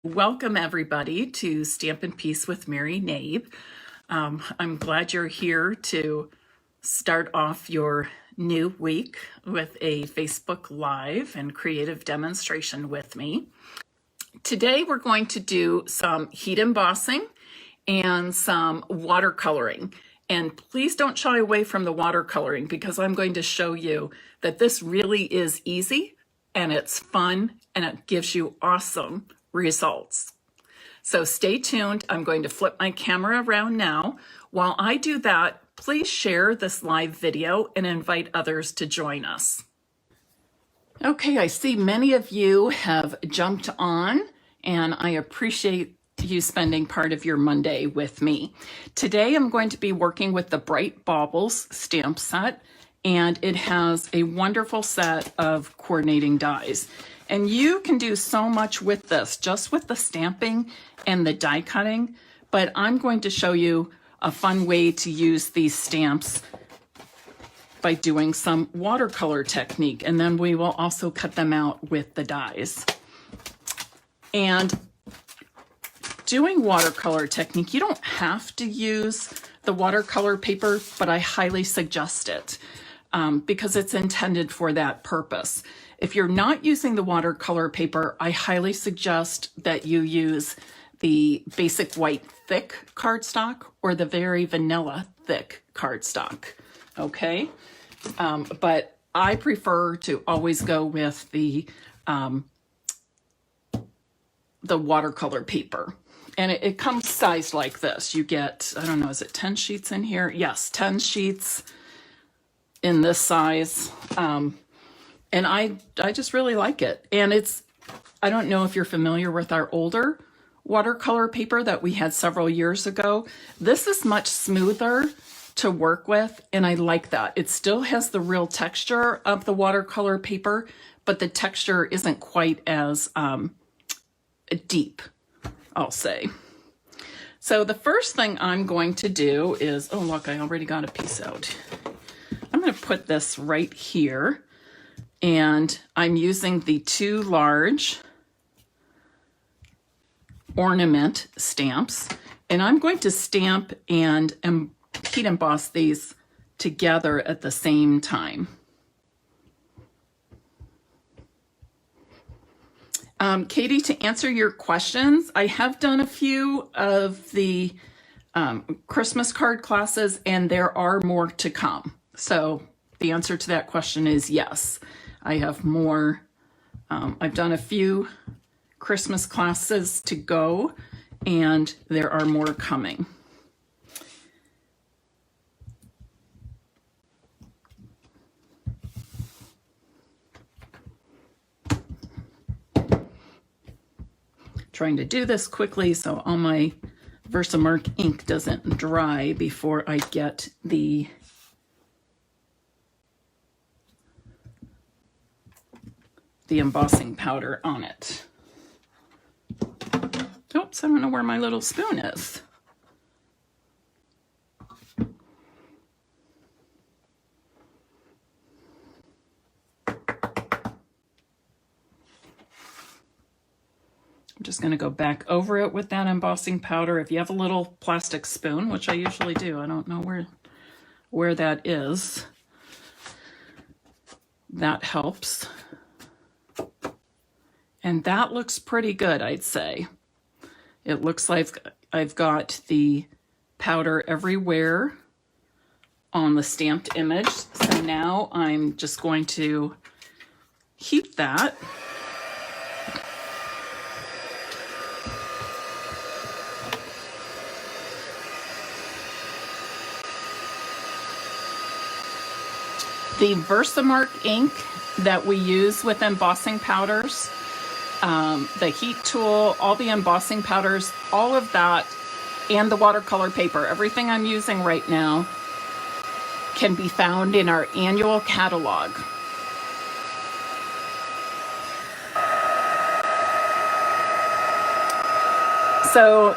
Welcome everybody to Stampin' Peace with Mary Knabe. I'm glad you're here to start off your new week with a Facebook Live and creative demonstration with me. Today we're going to do some heat embossing and some watercoloring. And please don't shy away from the watercoloring because I'm going to show you that this really is easy and it's fun and it gives you awesome results. So stay tuned. I'm going to flip my camera around now. While I do that, please share this live video and invite others to join us. Okay, I see many of you have jumped on, and I appreciate you spending part of your Monday with me. Today I'm going to be working with the Bright Baubles stamp set, and it has a wonderful set of coordinating dies. And you can do so much with this, just with the stamping and the die cutting, but I'm going to show you a fun way to use these stamps by doing some watercolor technique, and then we will also cut them out with the dies. And doing watercolor technique, you don't have to use the watercolor paper, but I highly suggest it because it's intended for that purpose. If you're not using the watercolor paper, I highly suggest that you use the basic white thick cardstock or the very vanilla thick cardstock, okay? But I prefer to always go with the watercolor paper. And it comes sized like this. You get, I don't know, is it 10 sheets in here? Yes, 10 sheets in this size. And I just really like it. And it's, I don't know if you're familiar with our older watercolor paper that we had several years ago. This is much smoother to work with, and I like that. It still has the real texture of the watercolor paper, but the texture isn't quite as deep, I'll say. So the first thing I'm going to do is, oh look, I already got a piece out. I'm going to put this right here. And I'm using the 2 large ornament stamps, and I'm going to stamp and heat emboss these together at the same time. Katie, to answer your questions, I have done a few of the Christmas card classes, and there are more to come. So the answer to that question is yes. I have more. I've done a few Christmas classes to go, and there are more coming. Trying to do this quickly so all my Versamark ink doesn't dry before I get the embossing powder on it. Oops, I don't know where my little spoon is. I'm just going to go back over it with that embossing powder. If you have a little plastic spoon, which I usually do, I don't know where that is, that helps. And that looks pretty good, I'd say. It looks like I've got the powder everywhere on the stamped image. So now I'm just going to heat that. The Versamark ink that we use with embossing powders, the heat tool, all the embossing powders, all of that, and the watercolor paper, everything I'm using right now can be found in our annual catalog. So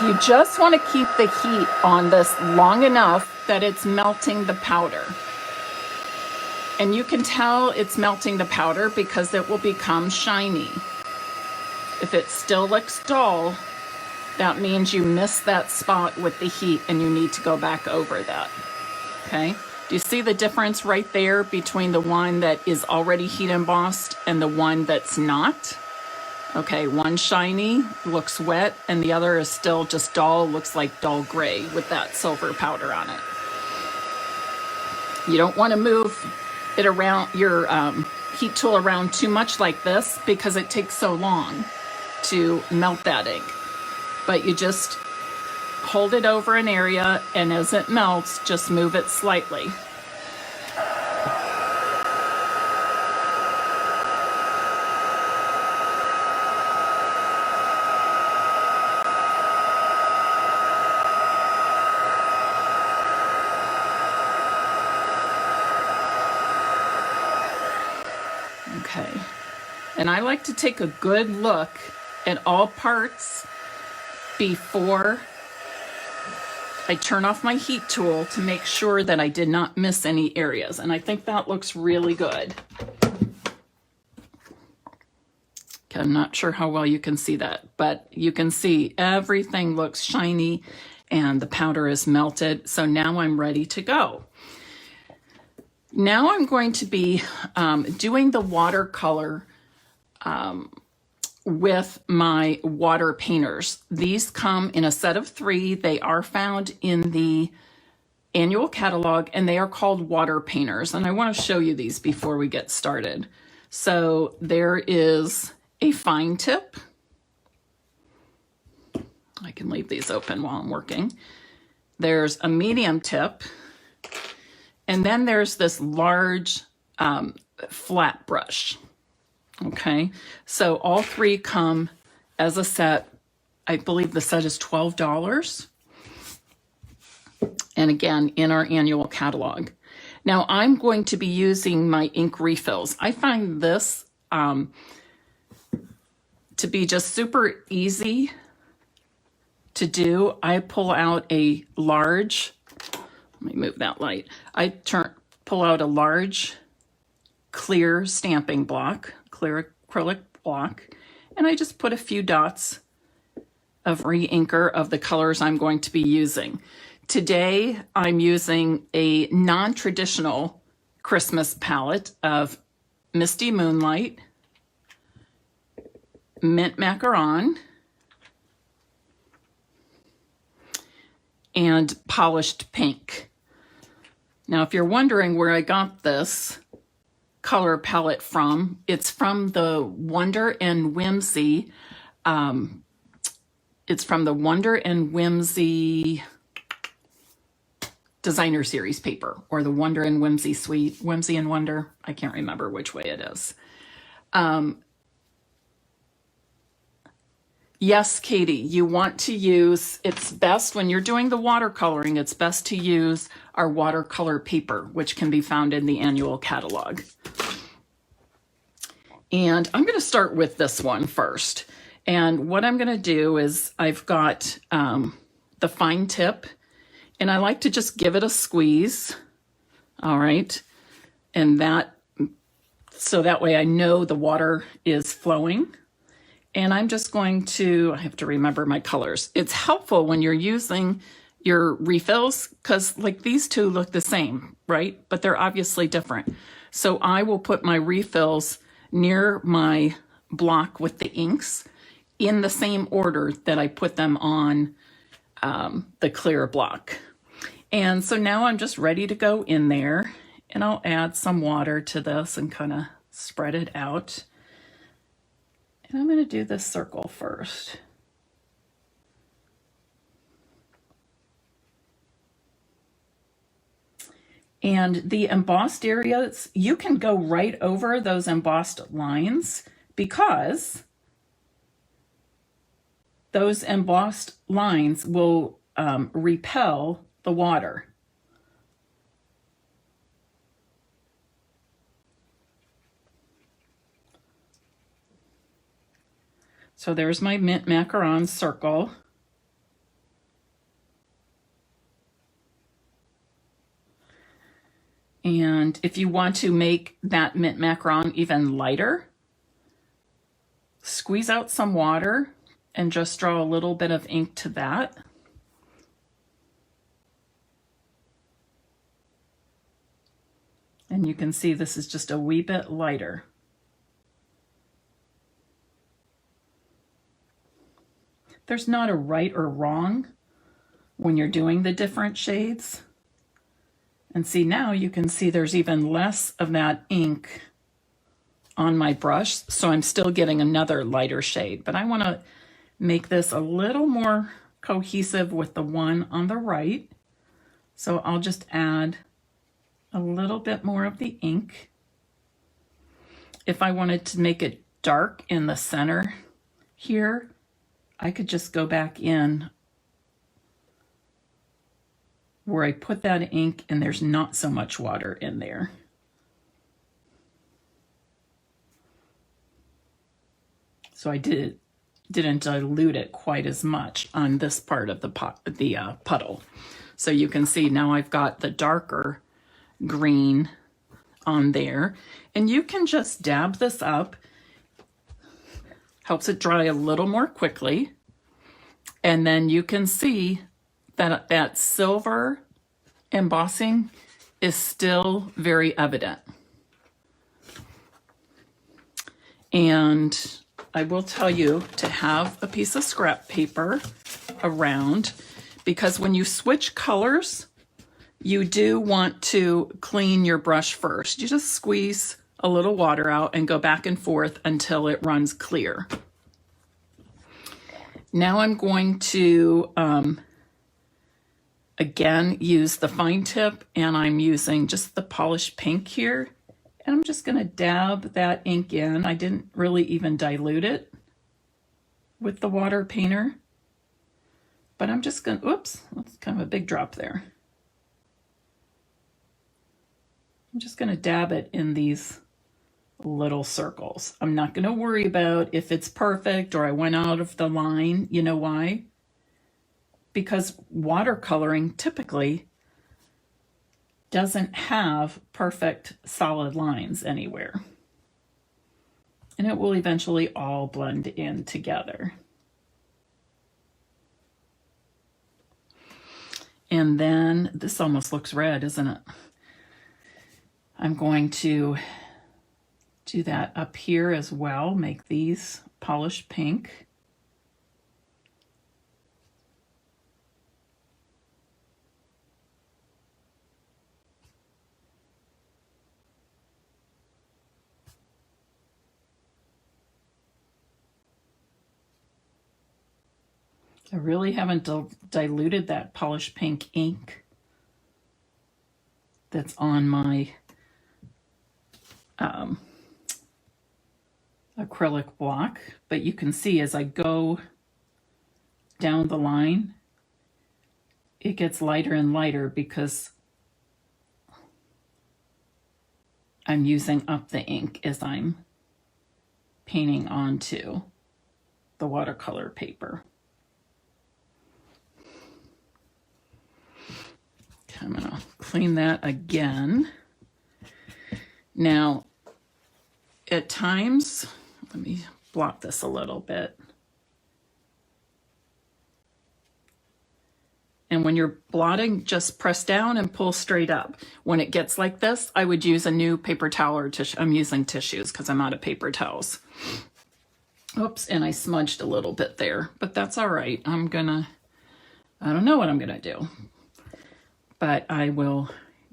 you just want to keep the heat on this long enough that it's melting the powder. And you can tell it's melting the powder because it will become shiny. If it still looks dull, that means you missed that spot with the heat and you need to go back over that, okay? Do you see the difference right there between the one that is already heat embossed and the one that's not? Okay, one shiny, looks wet, and the other is still just dull, looks like dull gray with that silver powder on it. You don't want to move it around, your heat tool around too much like this, because it takes so long to melt that ink. But you just hold it over an area, and as it melts, just move it slightly. Okay, and I like to take a good look at all parts before I turn off my heat tool to make sure that I did not miss any areas. And I think that looks really good. Okay, I'm not sure how well you can see that, but you can see everything looks shiny and the powder is melted. So now I'm ready to go. Now I'm going to be doing the watercolor with my water painters. These come in a set of 3. They are found in the annual catalog, and they are called water painters. And I want to show you these before we get started. So there is a fine tip. I can leave these open while I'm working. There's a medium tip. And then there's this large flat brush. Okay, so all 3 come as a set. I believe the set is $12. And again, in our annual catalog. Now I'm going to be using my ink refills. I find this to be just super easy to do. I pull out a large, let me move that light. I pull out a large clear stamping block, clear acrylic block, and I just put a few dots of re-inker of the colors I'm going to be using. Today, I'm using a non-traditional Christmas palette of Misty Moonlight, Mint Macaron, and Polished Pink. Now, if you're wondering where I got this color palette from, it's from the Wonder and Whimsy. It's from the Wonder and Whimsy designer series paper, or the Wonder and Whimsy suite, Whimsy and Wonder. I can't remember which way it is. Yes, Katie, you want to use, it's best when you're doing the watercoloring, it's best to use our watercolor paper, which can be found in the annual catalog. And I'm going to start with this one first. And what I'm going to do is I've got the fine tip, and I like to just give it a squeeze. All right. And so that way I know the water is flowing. And I'm just going to, I have to remember my colors. It's helpful when you're using your refills, because like these two look the same, right? But they're obviously different. So I will put my refills near my block with the inks in the same order that I put them on the clear block. And so now I'm just ready to go in there, and I'll add some water to this and kind of spread it out. And I'm going to do this circle first. And the embossed areas, you can go right over those embossed lines, because those embossed lines will repel the water. So there's my Mint Macaron circle. And if you want to make that Mint Macaron even lighter, squeeze out some water and just draw a little bit of ink to that. And you can see this is just a wee bit lighter. There's not a right or wrong when you're doing the different shades. And see, now you can see there's even less of that ink on my brush, so I'm still getting another lighter shade, but I want to make this a little more cohesive with the one on the right. So I'll just add a little bit more of the ink. If I wanted to make it dark in the center here, I could just go back in where I put that ink and there's not so much water in there. So I didn't dilute it quite as much on this part of the puddle. So you can see now I've got the darker green on there, and you can just dab this up. Helps it dry a little more quickly. And then you can see that that silver embossing is still very evident. And I will tell you to have a piece of scrap paper around, because when you switch colors, you do want to clean your brush first. You just squeeze a little water out and go back and forth until it runs clear. Now I'm going to, again, use the fine tip, and I'm using just the polished pink here. And I'm just going to dab that ink in. I didn't really even dilute it with the water painter. But I'm just going to, oops, that's kind of a big drop there. I'm just going to dab it in these little circles. I'm not going to worry about if it's perfect or I went out of the line. You know why? Because watercoloring typically doesn't have perfect solid lines anywhere. And it will eventually all blend in together. And then this almost looks red, isn't it? I'm going to do that up here as well, make these polished pink. I really haven't diluted that polished pink ink that's on my acrylic block, but you can see as I go down the line, it gets lighter and lighter because I'm using up the ink as I'm painting onto the watercolor paper. Okay, I'm gonna clean that again. Now, at times, let me block this a little bit. And when you're blotting, just press down and pull straight up. When it gets like this, I would use a new paper towel or tissue. I'm using tissues because I'm out of paper towels. Oops, and I smudged a little bit there, but that's all right. I don't know what I'm gonna do, but I will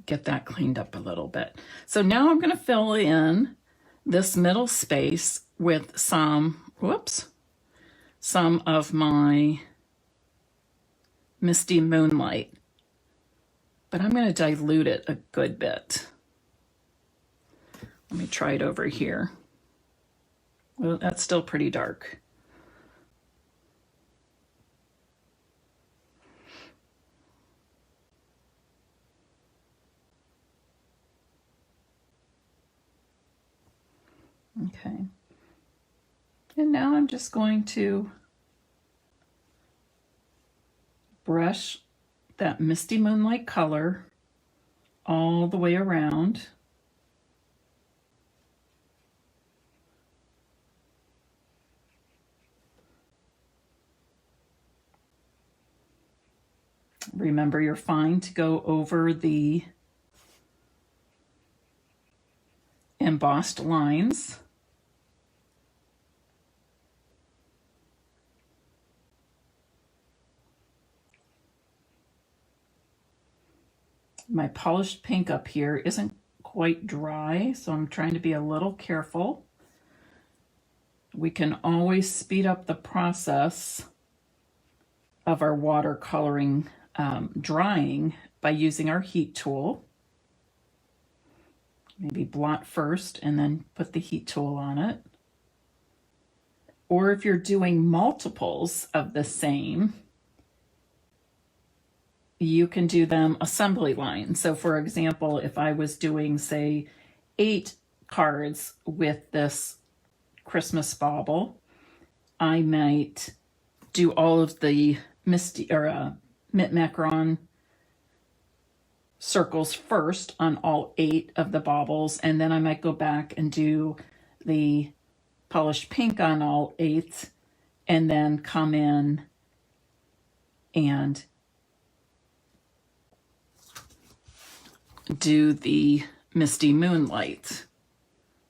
get that cleaned up a little bit. So now I'm gonna fill in this middle space with some of my Misty Moonlight, but I'm going to dilute it a good bit. Let me try it over here. Well, that's still pretty dark. Okay. And now I'm just going to brush that Misty Moonlight color all the way around. Remember, you're fine to go over the embossed lines. My polished pink up here isn't quite dry, so I'm trying to be a little careful. We can always speed up the process of our watercoloring drying by using our heat tool. Maybe blot first and then put the heat tool on it. Or if you're doing multiples of the same, you can do them assembly line. So for example, if I was doing, say, 8 cards with this Christmas bauble, I might do all of the Misty or Mint Macaron circles first on all 8 of the baubles, and then I might go back and do the polished pink on all 8, and then come in and do the Misty Moonlight,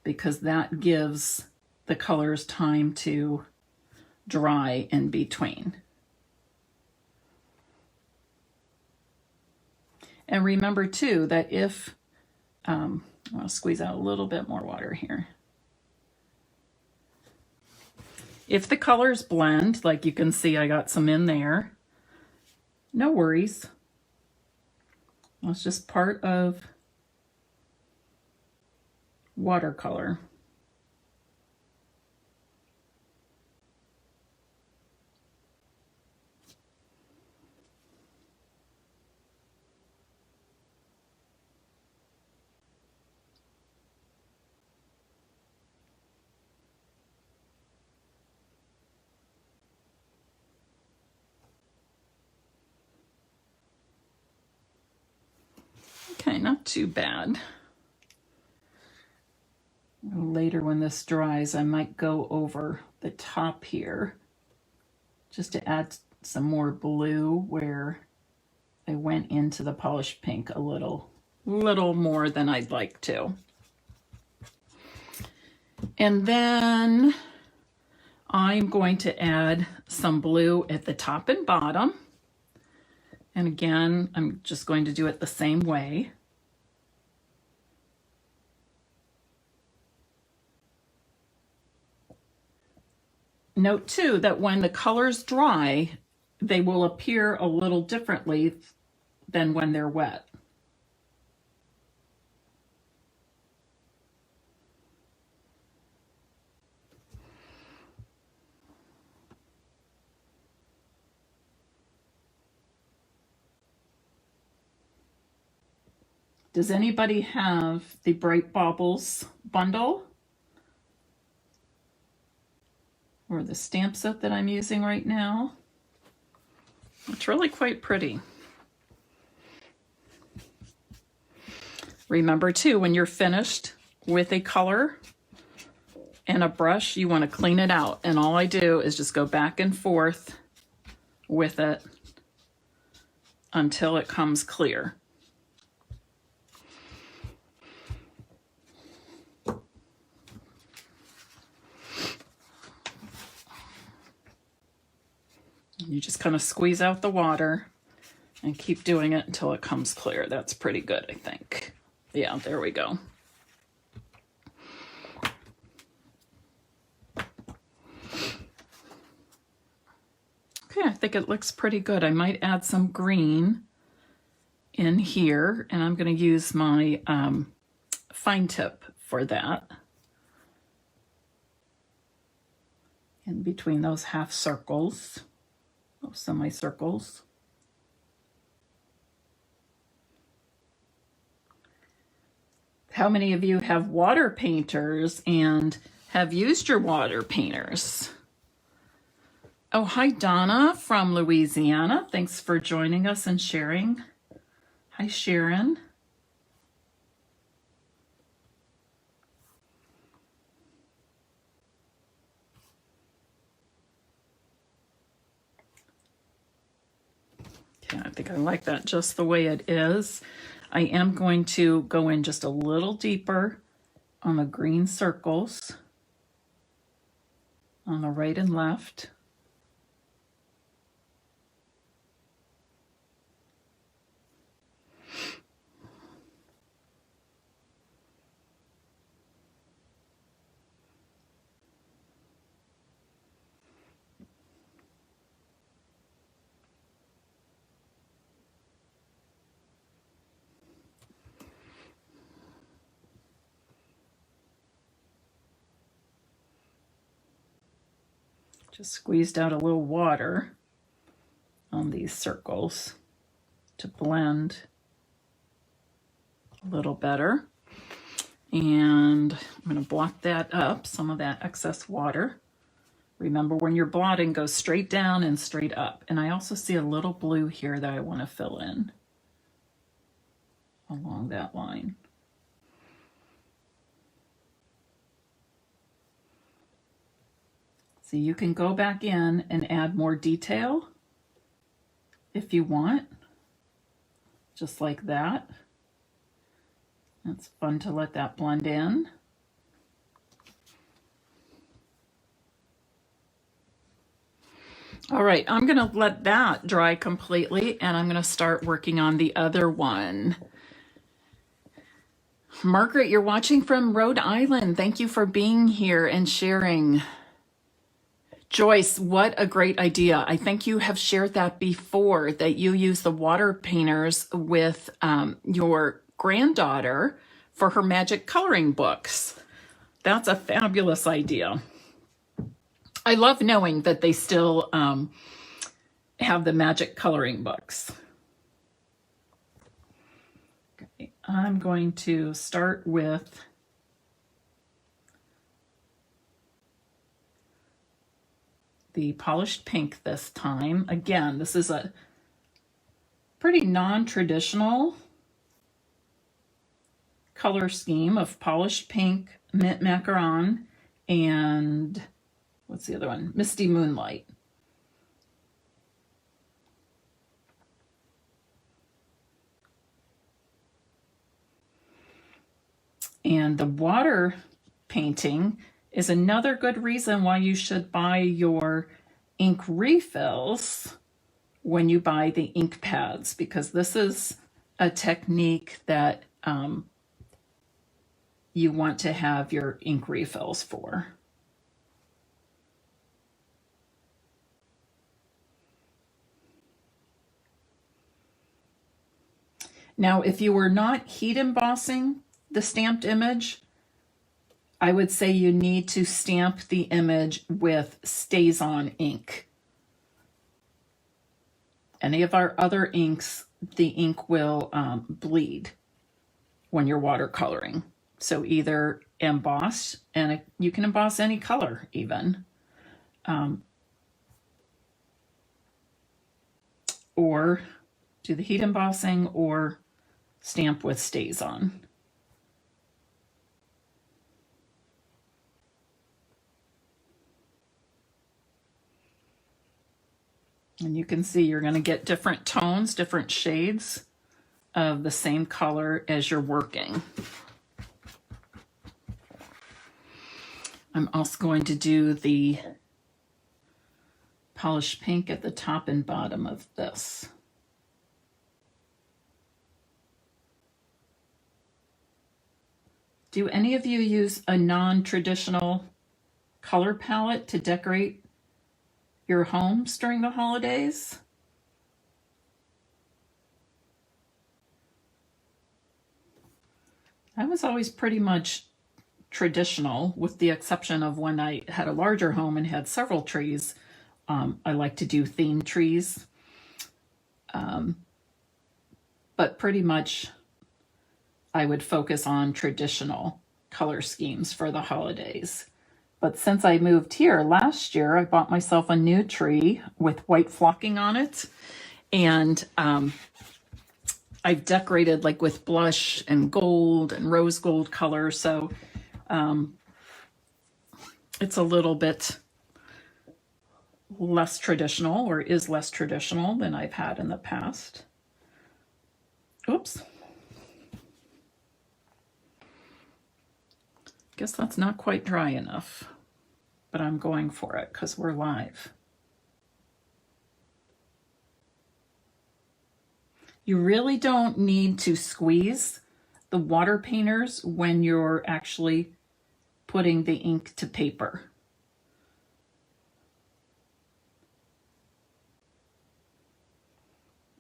because that gives the colors time to dry in between. And remember too that if, I'll squeeze out a little bit more water here. If the colors blend, like you can see I got some in there, no worries. It's just part of watercolor. Okay, not too bad. Later when this dries, I might go over the top here just to add some more blue where I went into the polished pink a little more than I'd like to. And then I'm going to add some blue at the top and bottom. And again, I'm just going to do it the same way. Note too that when the colors dry, they will appear a little differently than when they're wet. Does anybody have the Bright Baubles bundle? Or the stamp set that I'm using right now? It's really quite pretty. Remember too, when you're finished with a color and a brush, you want to clean it out. And all I do is just go back and forth with it until it comes clear. You just kind of squeeze out the water and keep doing it until it comes clear. That's pretty good, I think. Yeah, there we go. Okay, I think it looks pretty good. I might add some green in here, and I'm going to use my fine tip for that. In between those half circles. Semicircles. How many of you have water painters and have used your water painters? Oh, hi Donna from Louisiana. Thanks for joining us and sharing. Hi Sharon. Okay, I think I like that just the way it is. I am going to go in just a little deeper on the green circles on the right and left. Just squeezed out a little water on these circles to blend a little better. And I'm going to blot that up, some of that excess water. Remember, when you're blotting, go straight down and straight up. And I also see a little blue here that I want to fill in along that line. So you can go back in and add more detail if you want, just like that. It's fun to let that blend in. All right, I'm gonna let that dry completely and I'm gonna start working on the other one. Margaret, you're watching from Rhode Island. Thank you for being here and sharing. Joyce, what a great idea. I think you have shared that before, that you use the water painters with your granddaughter for her magic coloring books. That's a fabulous idea. I love knowing that they still have the magic coloring books. Okay, I'm going to start with the polished pink this time. Again, this is a pretty non-traditional color scheme of polished pink, mint macaron, and what's the other one? Misty Moonlight. And the water painting is another good reason why you should buy your ink refills when you buy the ink pads, because this is a technique that you want to have your ink refills for. Now, if you were not heat embossing the stamped image, I would say you need to stamp the image with StazOn ink. Any of our other inks, the ink will bleed when you're watercoloring. So either emboss, and you can emboss any color even, or do the heat embossing or stamp with StazOn. And you can see you're going to get different tones, different shades of the same color as you're working. I'm also going to do the polished pink at the top and bottom of this. Do any of you use a non-traditional color palette to decorate your homes during the holidays? I was always pretty much traditional, with the exception of when I had a larger home and had several trees. I like to do themed trees. But pretty much I would focus on traditional color schemes for the holidays. But since I moved here last year, I bought myself a new tree with white flocking on it. And I've decorated like with blush and gold and rose gold color. So it's a little bit less traditional, or is less traditional than I've had in the past. Oops. Guess that's not quite dry enough, but I'm going for it because we're live. You really don't need to squeeze the water painters when you're actually putting the ink to paper.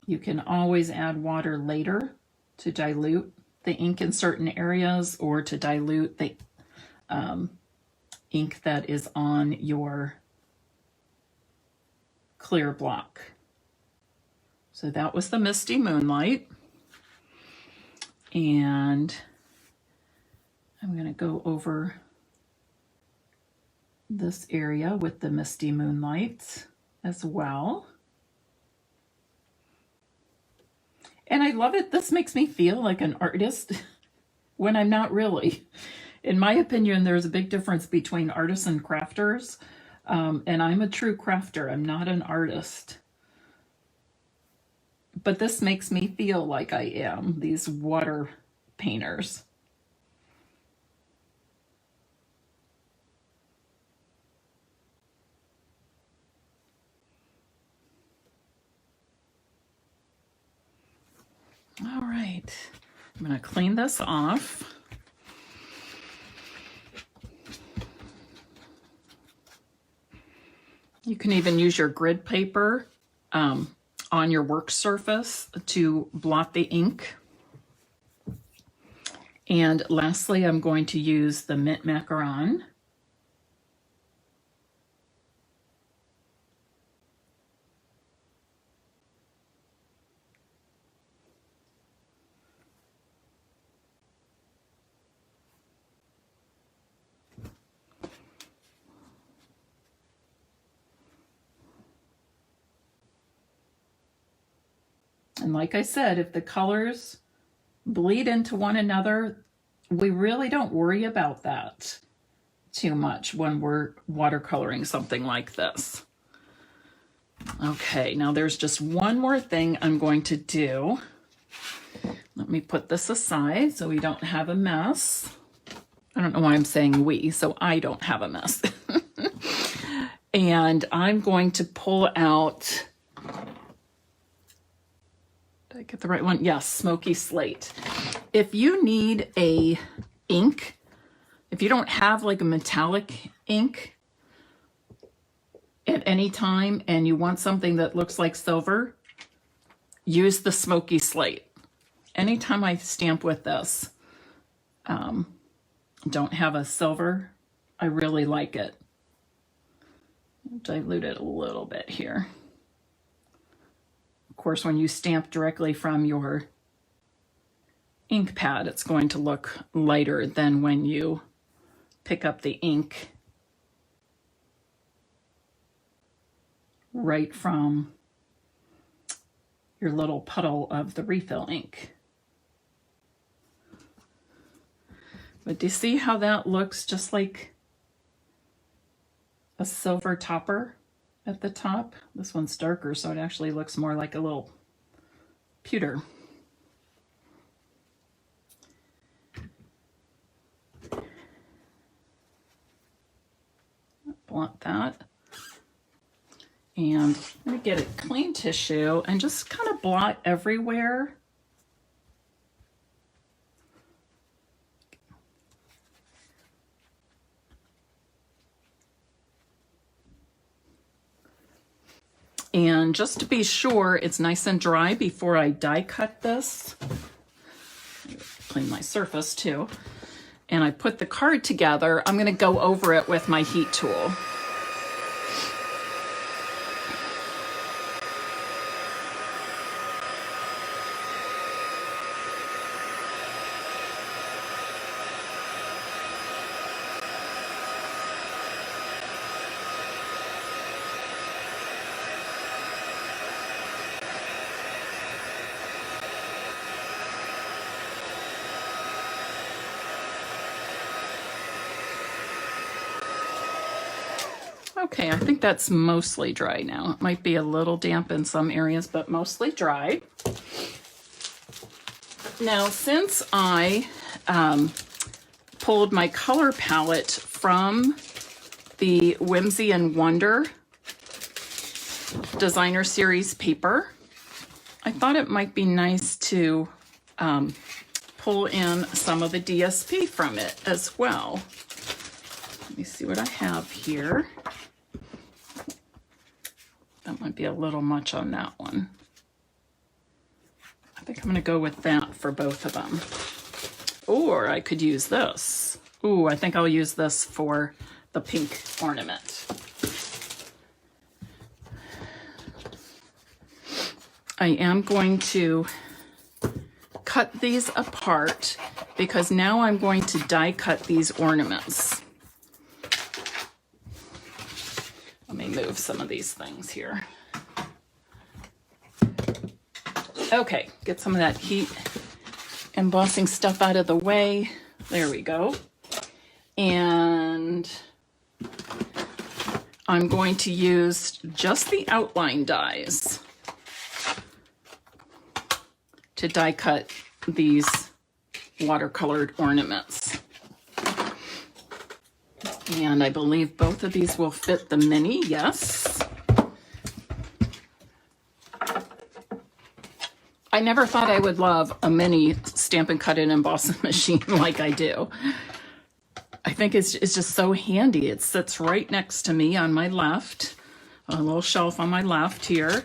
You can always add water later to dilute the ink in certain areas, or to dilute the ink that is on your clear block. So that was the Misty Moonlight. And I'm going to go over this area with the Misty Moonlight as well. And I love it. This makes me feel like an artist when I'm not really. In my opinion, there's a big difference between artists and crafters. And I'm a true crafter. I'm not an artist. But this makes me feel like I am, these water painters. All right, I'm going to clean this off. You can even use your grid paper on your work surface to blot the ink. And lastly, I'm going to use the mint macaron. And like I said, if the colors bleed into one another, we really don't worry about that too much when we're watercoloring something like this. Okay, now there's just one more thing I'm going to do. Let me put this aside so we don't have a mess. I don't know why I'm saying we, so I don't have a mess. And I'm going to pull out, did I get the right one? Yes, Smoky Slate. If you need a ink, if you don't have like a metallic ink at any time and you want something that looks like silver, use the Smoky Slate. Anytime I stamp with this, don't have a silver, I really like it. Dilute it a little bit here. Of course, when you stamp directly from your ink pad, it's going to look lighter than when you pick up the ink right from your little puddle of the refill ink. But do you see how that looks just like a silver topper at the top? This one's darker, so it actually looks more like a little pewter. Blot that. And I'm going to get a clean tissue and just kind of blot everywhere. And just to be sure it's nice and dry before I die cut this, clean my surface too, and I put the card together, I'm going to go over it with my heat tool. Okay, I think that's mostly dry now. It might be a little damp in some areas, but mostly dry. Now, since I pulled my color palette from the Whimsy and Wonder Designer Series paper, I thought it might be nice to pull in some of the DSP from it as well. Let me see what I have here. That might be a little much on that one. I think I'm going to go with that for both of them. Or I could use this. Ooh, I think I'll use this for the pink ornament. I am going to cut these apart because now I'm going to die cut these ornaments. Let me move some of these things here. Okay, get some of that heat embossing stuff out of the way. There we go. And I'm going to use just the outline dies to die cut these watercolored ornaments. And I believe both of these will fit the mini, yes. I never thought I would love a mini Stampin' Cut and Emboss machine like I do. I think it's just so handy. It sits right next to me on my left, a little shelf on my left here.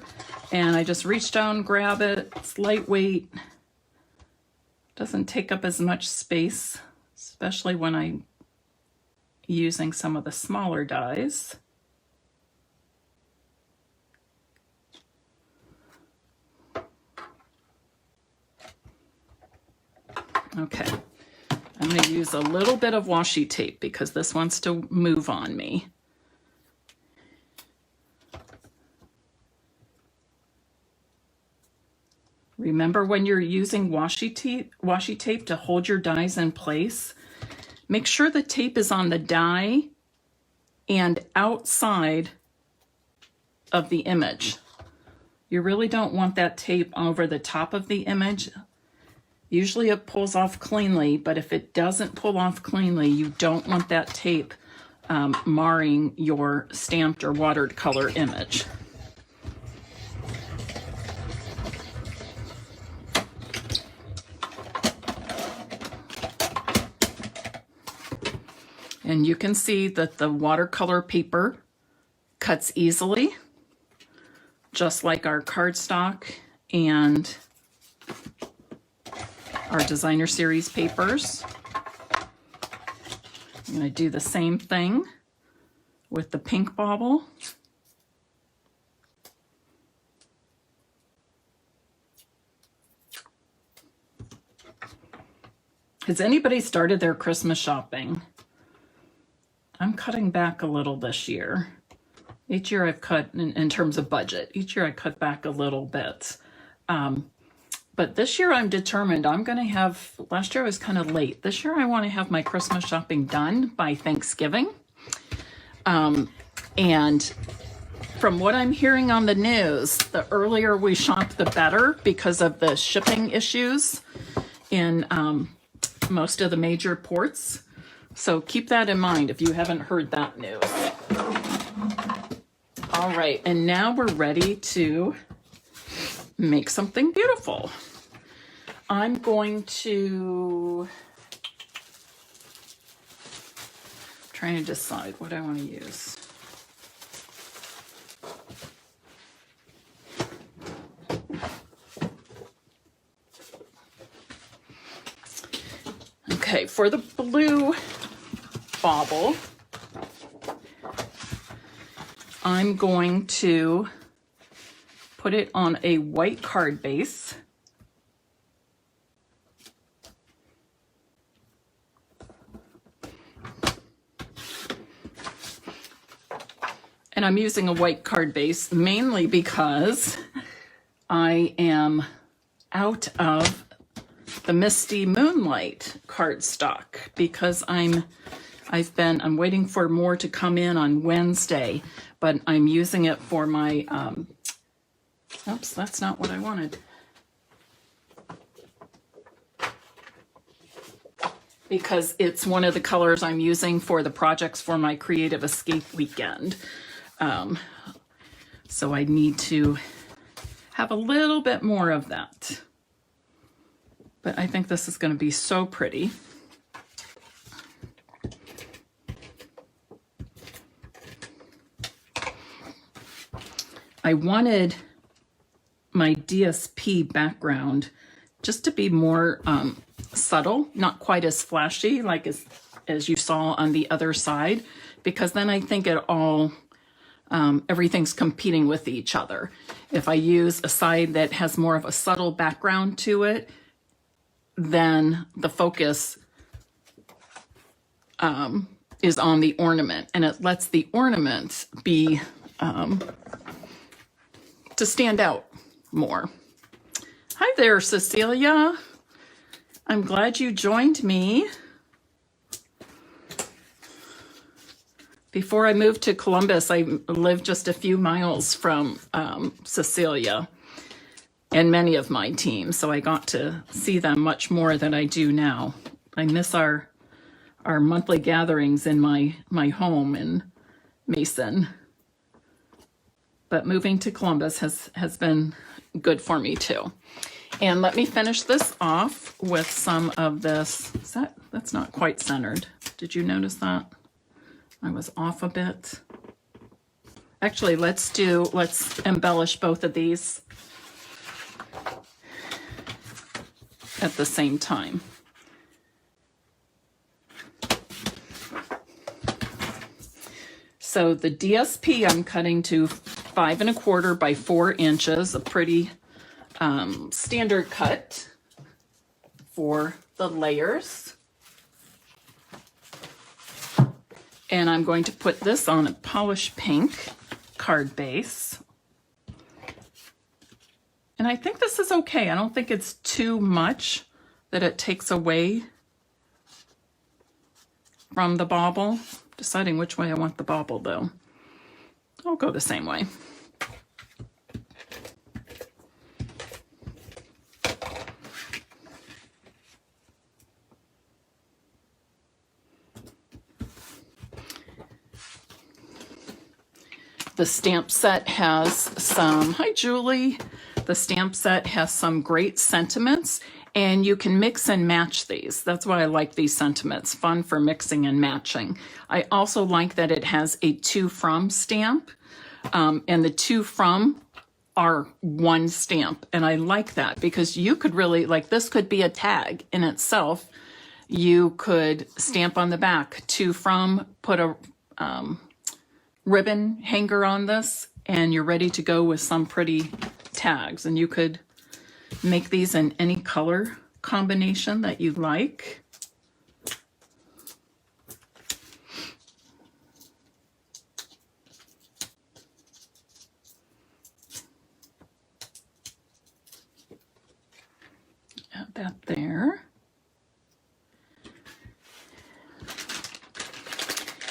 And I just reach down, grab it. It's lightweight. Doesn't take up as much space, especially when I'm using some of the smaller dies. Okay, I'm going to use a little bit of washi tape because this wants to move on me. Remember, when you're using washi tape to hold your dies in place, make sure the tape is on the die and outside of the image. You really don't want that tape over the top of the image. Usually it pulls off cleanly, but if it doesn't pull off cleanly, you don't want that tape marring your stamped or watercolor image. And you can see that the watercolor paper cuts easily, just like our cardstock and our Designer Series papers. I'm going to do the same thing with the pink bauble. Has anybody started their Christmas shopping? I'm cutting back a little this year. Each year I've cut, in terms of budget, each year I cut back a little bit. But this year I'm determined. I'm going to have, last year I was kind of late. This year I want to have my Christmas shopping done by Thanksgiving. And from what I'm hearing on the news, the earlier we shop, the better because of the shipping issues in most of the major ports. So keep that in mind if you haven't heard that news. All right, and now we're ready to make something beautiful. I'm going to trying to decide what I want to use. Okay, for the blue bauble, I'm going to put it on a white card base. And I'm using a white card base mainly because I am out of the Misty Moonlight cardstock because I'm I'm waiting for more to come in on Wednesday, but I'm using it for my, oops, that's not what I wanted. Because it's one of the colors I'm using for the projects for my Creative Escape weekend. So I need to have a little bit more of that. But I think this is going to be so pretty. I wanted my DSP background just to be more subtle, not quite as flashy like as you saw on the other side, because then I think it all, everything's competing with each other. If I use a side that has more of a subtle background to it, then the focus is on the ornament, and it lets the ornament be to stand out more. Hi there, Cecilia. I'm glad you joined me. Before I moved to Columbus, I lived just a few miles from Cecilia and many of my teams, so I got to see them much more than I do now. I miss our monthly gatherings in my home in Mason. But moving to Columbus has been good for me too. And let me finish this off with some of this. That's not quite centered. Did you notice that? I was off a bit. Actually, let's embellish both of these at the same time. So the DSP I'm cutting to 5 1/4 by 4 inches, a pretty standard cut for the layers. And I'm going to put this on a polished pink card base. And I think this is okay. I don't think it's too much that it takes away from the bauble. Deciding which way I want the bauble though. I'll go the same way. The stamp set has some, hi Julie, the stamp set has some great sentiments, and you can mix and match these. That's why I like these sentiments, fun for mixing and matching. I also like that it has a to from stamp, and the to from are one stamp, and I like that because you could really, like this could be a tag in itself. You could stamp on the back to from, put a ribbon hanger on this, and you're ready to go with some pretty tags. And you could make these in any color combination that you like. Add that there.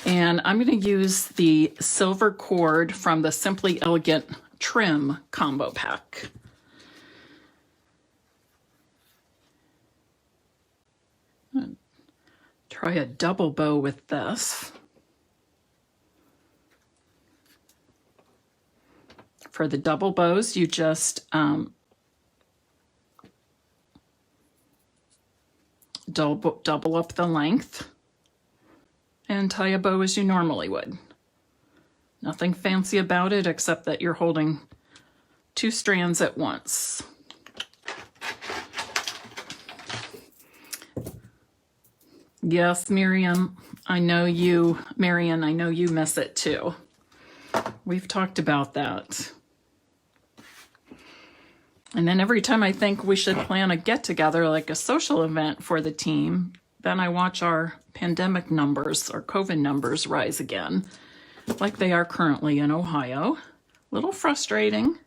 And I'm going to use the silver cord from the Simply Elegant Trim combo pack. Try a double bow with this. For the double bows, you just double up the length and tie a bow as you normally would. Nothing fancy about it except that you're holding 2 strands at once. Yes, Marion, I know you miss it too. We've talked about that. And then every time I think we should plan a get-together, like a social event for the team, then I watch our pandemic numbers, our COVID numbers rise again, like they are currently in Ohio. A little frustrating,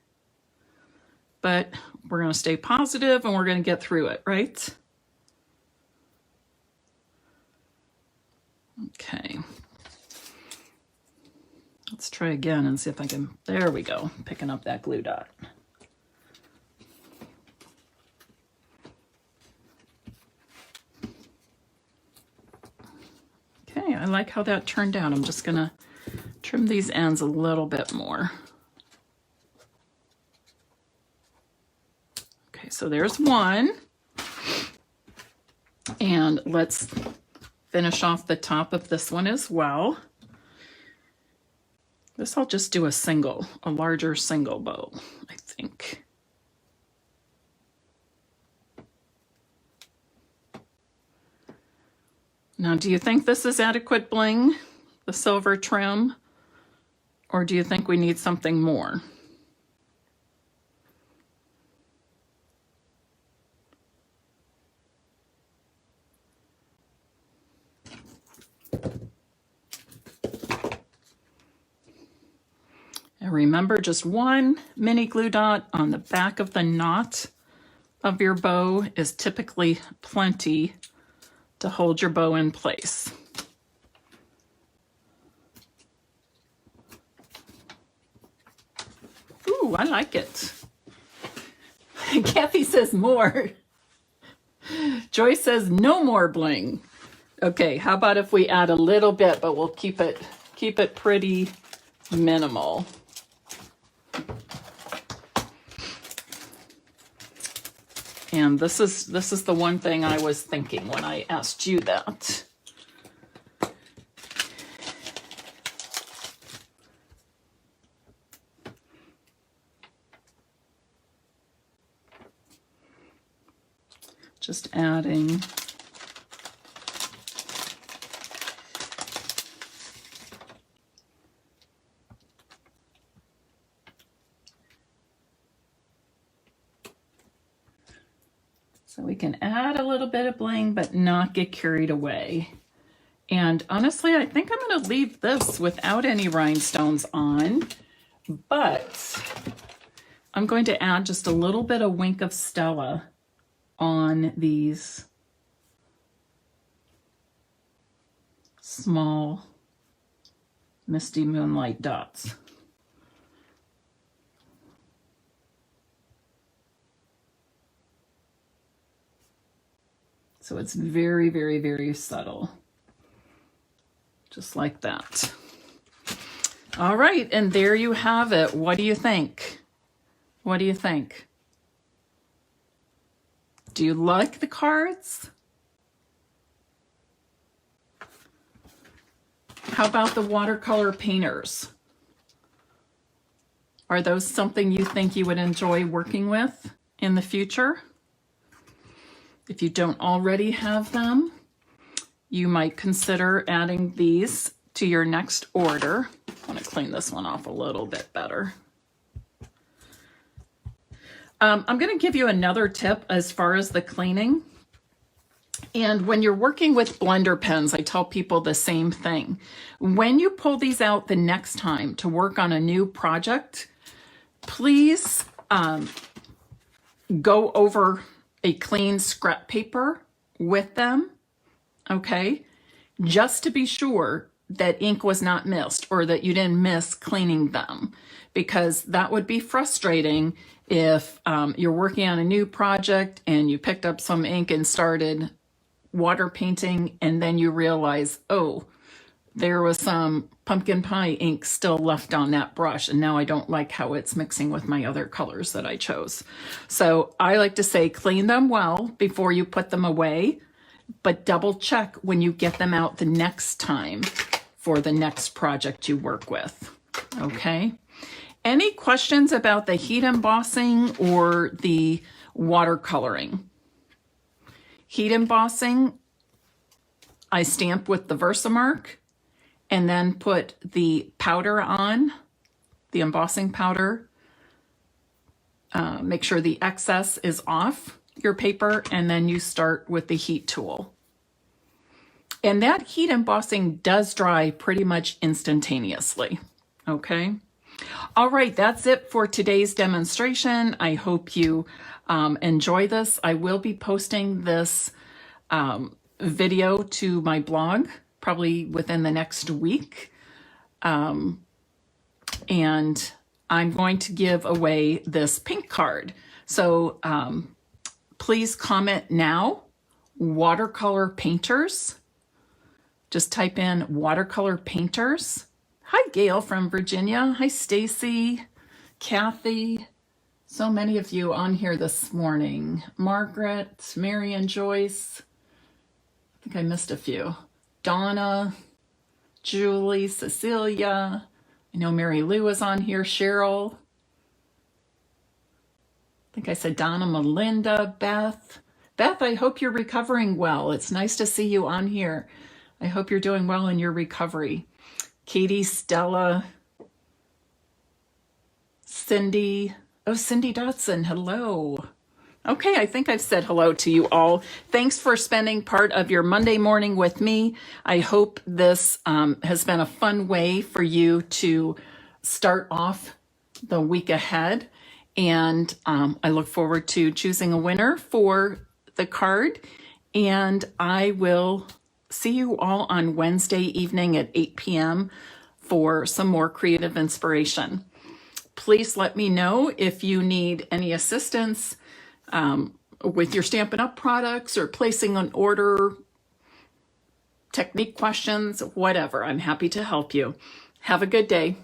but we're going to stay positive and we're going to get through it, right? Okay. Let's try again and see if I can, there we go, picking up that glue dot. Okay, I like how that turned out. I'm just gonna trim these ends a little bit more. Okay, so there's one. And let's finish off the top of this one as well. This I'll just do a larger single bow, I think. Now, do you think this is adequate bling, the silver trim, or do you think we need something more? And remember, just one mini glue dot on the back of the knot of your bow is typically plenty to hold your bow in place. Ooh, I like it. Kathy says more. Joyce says no more bling. Okay, how about if we add a little bit, but we'll keep it pretty minimal. And this is the one thing I was thinking when I asked you that. Just adding so we can add a little bit of bling, but not get carried away. And honestly, I think I'm going to leave this without any rhinestones on, but I'm going to add just a little bit of Wink of Stella on these small misty moonlight dots. So it's very, very, very subtle. Just like that. All right, and there you have it. What do you think? What do you think? Do you like the cards? How about the watercolor painters? Are those something you think you would enjoy working with in the future? If you don't already have them, you might consider adding these to your next order. I want to clean this one off a little bit better. I'm going to give you another tip as far as the cleaning. And when you're working with blender pens, I tell people the same thing. When you pull these out the next time to work on a new project, please go over a clean scrap paper with them, okay? Just to be sure that ink was not missed or that you didn't miss cleaning them, because that would be frustrating if you're working on a new project and you picked up some ink and started water painting and then you realize, oh, there was some pumpkin pie ink still left on that brush, and now I don't like how it's mixing with my other colors that I chose. So I like to say clean them well before you put them away, but double check when you get them out the next time for the next project you work with, okay? Any questions about the heat embossing or the watercoloring? Heat embossing, I stamp with the Versamark and then put the powder on, the embossing powder. Make sure the excess is off your paper, and then you start with the heat tool. And that heat embossing does dry pretty much instantaneously, okay? All right, that's it for today's demonstration. I hope you enjoy this. I will be posting this video to my blog probably within the next week. And I'm going to give away this pink card. So please comment now, watercolor painters. Just type in watercolor painters. Hi, Gail from Virginia. Hi, Stacy, Kathy. So many of you on here this morning. Margaret, Mary and Joyce. I think I missed a few. Donna, Julie, Cecilia. I know Mary Lou is on here. Cheryl. I think I said Donna, Melinda, Beth. Beth, I hope you're recovering well. It's nice to see you on here. I hope you're doing well in your recovery. Katie, Stella, Cindy. Oh, Cindy Dotson, hello. Okay, I think I've said hello to you all. Thanks for spending part of your Monday morning with me. I hope this has been a fun way for you to start off the week ahead. And I look forward to choosing a winner for the card. And I will see you all on Wednesday evening at 8 p.m. for some more creative inspiration. Please let me know if you need any assistance with your Stampin' Up! Products or placing an order, technique questions, whatever. I'm happy to help you. Have a good day.